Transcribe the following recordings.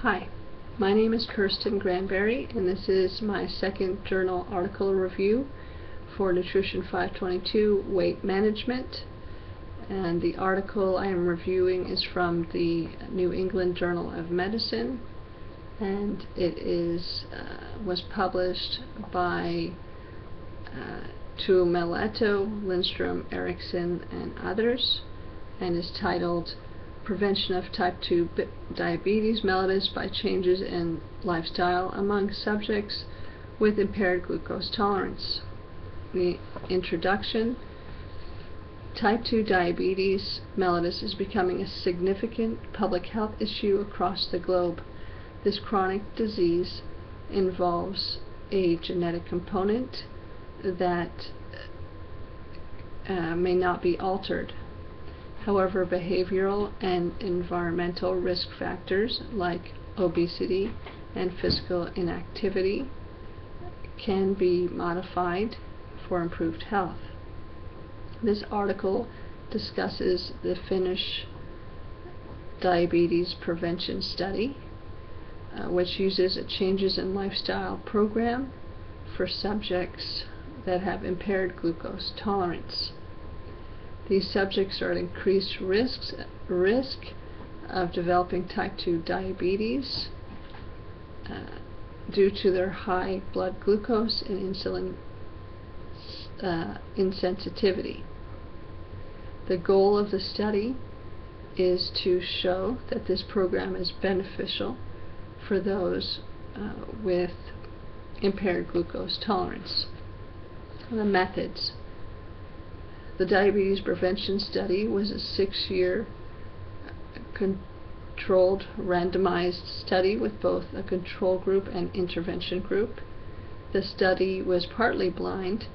Hi, my name is Kirsten Granberry, and this is my second journal article review for Nutrition 522 Weight Management. And the article I am reviewing is from the New England Journal of Medicine, and it was published by Tuomilato, Lindstrom, Erickson, and others, and is titled Prevention of Type 2 Diabetes Mellitus by Changes in Lifestyle Among Subjects with Impaired Glucose Tolerance. The introduction: Type 2 diabetes mellitus is becoming a significant public health issue across the globe. This chronic disease involves a genetic component that may not be altered. However, behavioral and environmental risk factors like obesity and physical inactivity can be modified for improved health. This article discusses the Finnish diabetes prevention study, which uses a changes in lifestyle program for subjects that have impaired glucose tolerance. These subjects are at increased risk of developing type 2 diabetes due to their high blood glucose and insulin insensitivity. The goal of the study is to show that this program is beneficial for those with impaired glucose tolerance. The methods. The diabetes prevention study was a 6-year controlled randomized study with both a control group and intervention group. The study was partly blind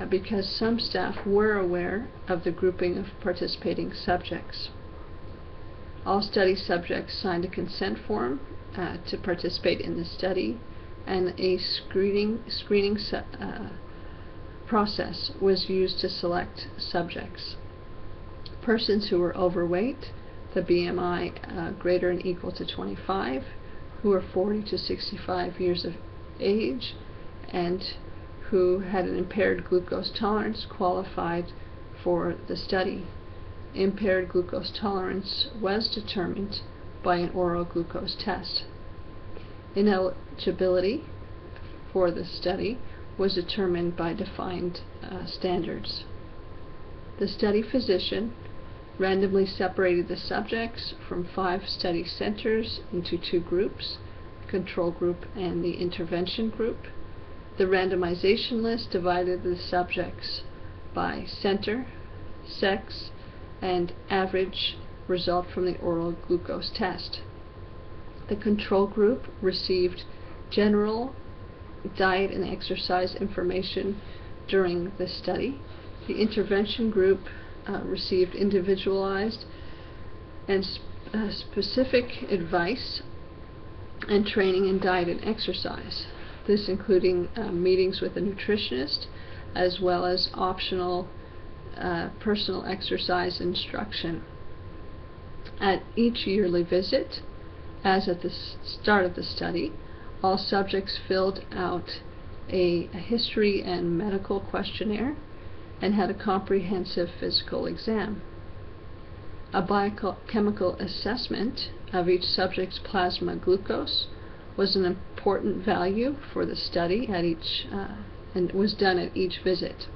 because some staff were aware of the grouping of participating subjects. All study subjects signed a consent form to participate in the study, and a screening process was used to select subjects. Persons who were overweight, the BMI greater than or equal to 25, who were 40 to 65 years of age, and who had an impaired glucose tolerance qualified for the study. Impaired glucose tolerance was determined by an oral glucose test. Ineligibility for the study was determined by defined standards. The study physician randomly separated the subjects from 5 study centers into 2 groups, the control group and the intervention group. The randomization list divided the subjects by center, sex, and average result from the oral glucose test. The control group received general diet and exercise information during the study. The intervention group received individualized and specific advice and training in diet and exercise. This including meetings with a nutritionist, as well as optional personal exercise instruction. At each yearly visit, as at the start of the study, all subjects filled out a history and medical questionnaire and had a comprehensive physical exam. A biochemical assessment of each subject's plasma glucose was an important value for the study and was done at each visit.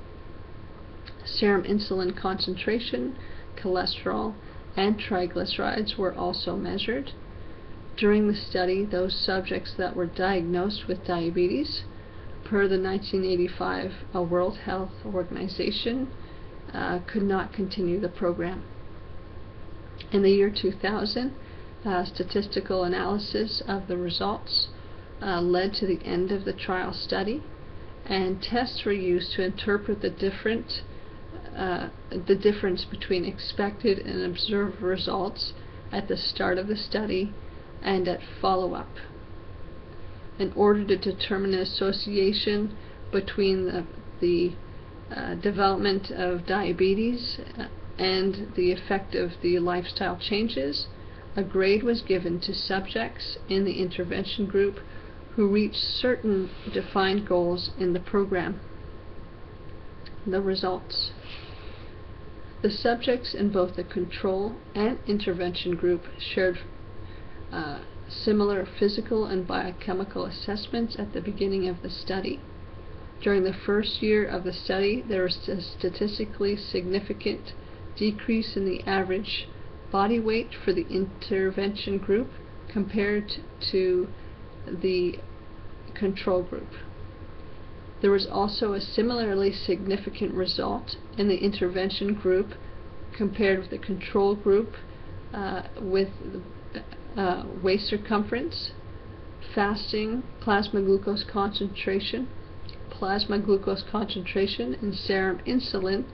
Serum insulin concentration, cholesterol, and triglycerides were also measured. During the study, those subjects that were diagnosed with diabetes, per the 1985 World Health Organization, could not continue the program. In the year 2000, statistical analysis of the results led to the end of the trial study, and tests were used to interpret the difference between expected and observed results at the start of the study and at follow-up. In order to determine an association between the development of diabetes and the effect of the lifestyle changes, A grade was given to subjects in the intervention group who reached certain defined goals in the program. The results. The subjects in both the control and intervention group shared similar physical and biochemical assessments at the beginning of the study. During the first year of the study, there was a statistically significant decrease in the average body weight for the intervention group compared to the control group. There was also a similarly significant result in the intervention group compared with the control group with waist circumference, fasting, plasma glucose concentration, and serum insulin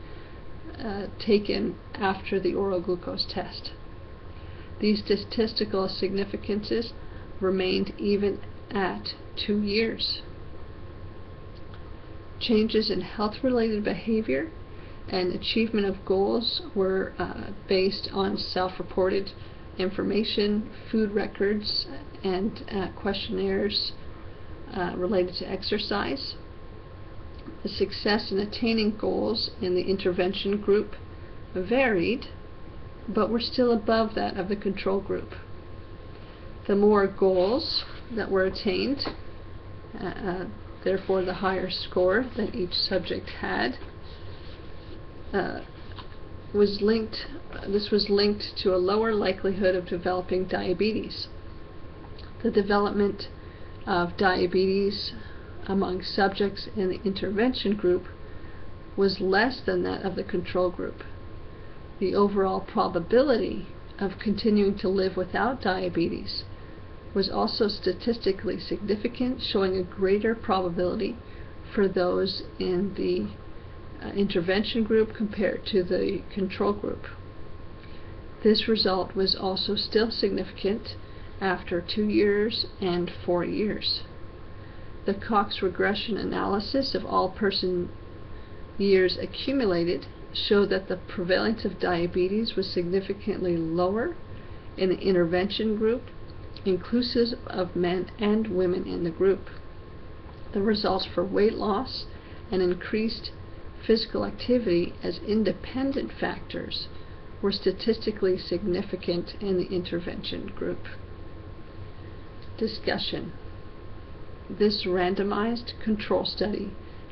taken after the oral glucose test. These statistical significances remained even at 2 years. Changes in health-related behavior and achievement of goals were based on self-reported information, food records, and questionnaires related to exercise. The success in attaining goals in the intervention group varied, but were still above that of the control group. The more goals that were attained, therefore the higher score that each subject had, this was linked to a lower likelihood of developing diabetes. The development of diabetes among subjects in the intervention group was less than that of the control group. The overall probability of continuing to live without diabetes was also statistically significant, showing a greater probability for those in the intervention group compared to the control group. This result was also still significant after 2 years and 4 years. The Cox regression analysis of all person years accumulated showed that the prevalence of diabetes was significantly lower in the intervention group, inclusive of men and women in the group. The results for weight loss and increased physical activity as independent factors were statistically significant in the intervention group. Discussion. This randomized control study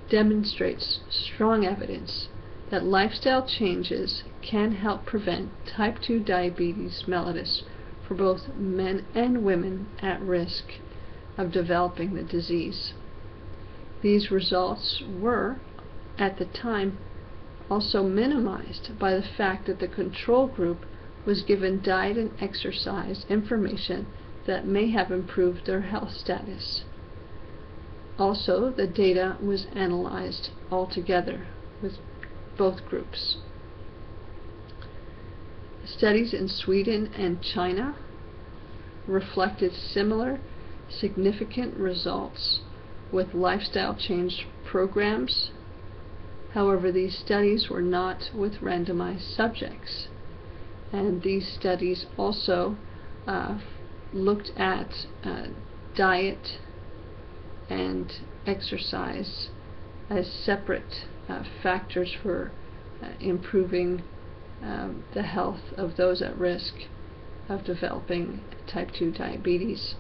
demonstrates strong evidence that lifestyle changes can help prevent type 2 diabetes mellitus for both men and women at risk of developing the disease. These results were, at the time, also minimized by the fact that the control group was given diet and exercise information that may have improved their health status. Also, the data was analyzed altogether with both groups. Studies in Sweden and China reflected similar significant results with lifestyle change programs. However, these studies were not with randomized subjects, and these studies also looked at diet and exercise as separate factors for improving the health of those at risk of developing type 2 diabetes.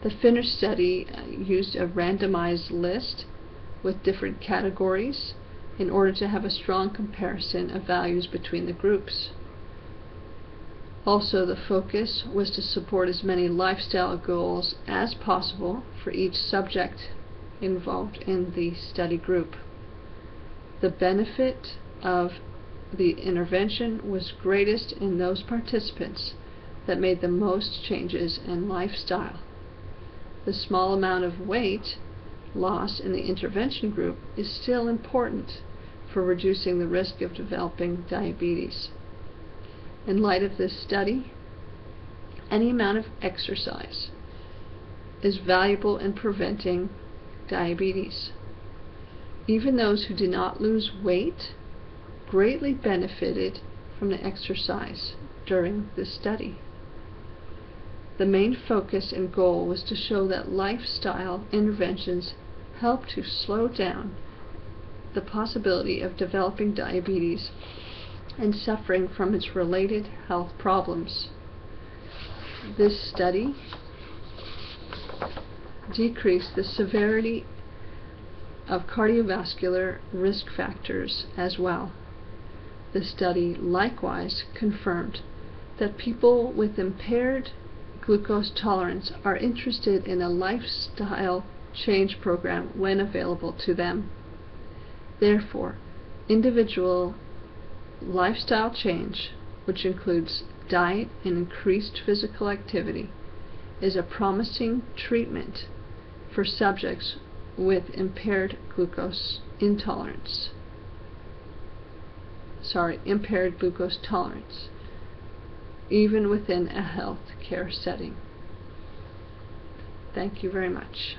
The Finnish study used a randomized list with different categories in order to have a strong comparison of values between the groups. Also, the focus was to support as many lifestyle goals as possible for each subject involved in the study group. The benefit of the intervention was greatest in those participants that made the most changes in lifestyle. The small amount of weight loss in the intervention group is still important for reducing the risk of developing diabetes. In light of this study, any amount of exercise is valuable in preventing diabetes. Even those who did not lose weight greatly benefited from the exercise during this study. The main focus and goal was to show that lifestyle interventions help to slow down the possibility of developing diabetes and suffering from its related health problems. This study decreased the severity of cardiovascular risk factors as well. The study likewise confirmed that people with impaired glucose tolerance are interested in a lifestyle change program when available to them. Therefore, individual lifestyle change, which includes diet and increased physical activity, is a promising treatment for subjects with impaired glucose tolerance, even within a health care setting. Thank you very much.